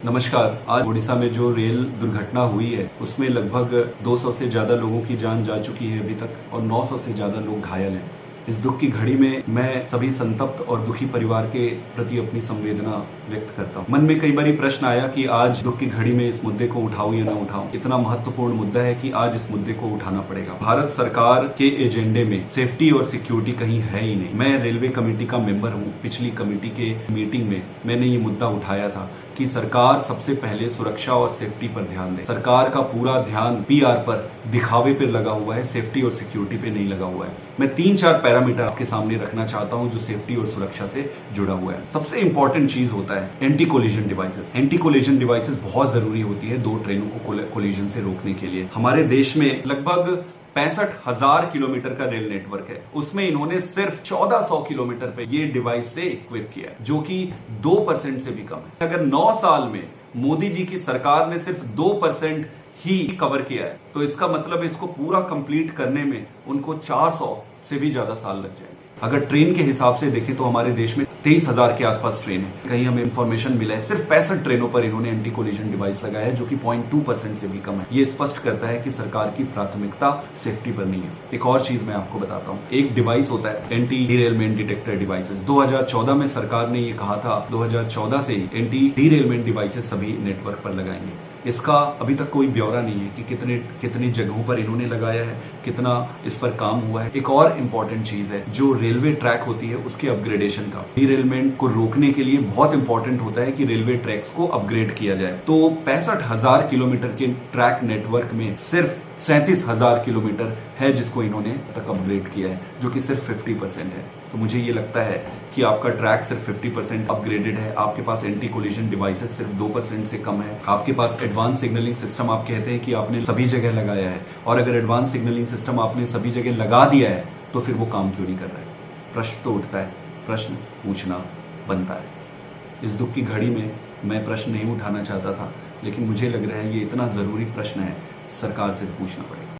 नमस्कार। आज ओडिशा में जो रेल दुर्घटना हुई है उसमें लगभग 200 से ज्यादा लोगों की जान जा चुकी है अभी तक और 900 से ज्यादा लोग घायल हैं। इस दुख की घड़ी में मैं सभी संतप्त और दुखी परिवार के प्रति अपनी संवेदना व्यक्त करता हूँ। मन में कई बार प्रश्न आया कि आज दुख की घड़ी में इस मुद्दे को उठाऊं या ना उठाऊं। इतना महत्वपूर्ण मुद्दा है कि आज इस मुद्दे को उठाना पड़ेगा। भारत सरकार के एजेंडे में सेफ्टी और सिक्योरिटी कहीं है ही नहीं। मैं रेलवे कमेटी का मेंबर हूँ। पिछली कमेटी के मीटिंग में मैंने ये मुद्दा उठाया था कि सरकार सबसे पहले सुरक्षा और सेफ्टी पर ध्यान दे। सरकार का पूरा ध्यान पीआर पर, दिखावे पर लगा हुआ है, सेफ्टी और सिक्योरिटी पे नहीं लगा हुआ है। मैं 3-4 पैरामीटर आपके सामने रखना चाहता हूं जो सेफ्टी और सुरक्षा से जुड़ा हुआ है। सबसे इंपॉर्टेंट चीज होता है anti collision devices. Anti collision devices बहुत जरूरी होती है दो ट्रेनों को कोलिजन से रोकने के लिए। हमारे देश में लगभग 65,000 किलोमीटर का रेल नेटवर्क है। उसमें इन्होंने सिर्फ 1400 किलोमीटर पे ये डिवाइस से इक्विप किया है, जो कि 2% से भी कम है। अगर 9 साल में मोदी जी की सरकार ने सिर्फ 2% ही कवर किया है, तो इसका मतलब इसको पूरा कंप्लीट करने में उनको 400 से भी ज्यादा साल लग जाएंगे। अगर ट्रेन के हिसाब से देखें तो हमारे देश में 23,000 के आसपास ट्रेन है। कहीं हमें इंफॉर्मेशन मिला है सिर्फ 65 ट्रेनों पर इन्होंने एंटी कोलिजन डिवाइस लगाया है, जो कि 0.2% से भी कम है। ये स्पष्ट करता है कि सरकार की प्राथमिकता सेफ्टी पर नहीं है। एक और चीज मैं आपको बताता हूँ। एक डिवाइस होता है एंटी डीरेलमेंट डिटेक्टर डिवाइसेस। 2014 में सरकार ने ये कहा था 2014 से ही एंटी डीरेलमेंट डिवाइसेस सभी नेटवर्क पर लगाएंगे। इसका अभी तक कोई ब्यौरा नहीं है कि कितनी जगहों पर इन्होंने लगाया है, कितना इस पर काम हुआ है। एक और इंपॉर्टेंट चीज है जो रेलवे ट्रैक होती है उसके अपग्रेडेशन का। डीरेलमेंट को रोकने के लिए बहुत इंपॉर्टेंट होता है कि रेलवे ट्रैक्स को अपग्रेड किया जाए। तो 65,000 किलोमीटर के ट्रैक नेटवर्क में सिर्फ 37,000 किलोमीटर है जिसको इन्होंने तक अपग्रेड किया है, जो कि सिर्फ 50% है। तो मुझे ये लगता है कि आपका ट्रैक सिर्फ 50% अपग्रेडेड है। आपके पास एंटी कोलिजन डिवाइसेस सिर्फ 2% से कम है। आपके पास एडवांस सिग्नलिंग सिस्टम आप कहते हैं कि आपने सभी जगह लगाया है, और अगर एडवांस सिग्नलिंग सिस्टम आपने सभी जगह लगा दिया है तो फिर वो काम क्यों नहीं कर रहा है? प्रश्न तो उठता है, प्रश्न पूछना बनता है। इस दुख की घड़ी में मैं प्रश्न नहीं उठाना चाहता था, लेकिन मुझे लग रहा है ये इतना जरूरी प्रश्न है, सरकार से पूछना पड़ेगा।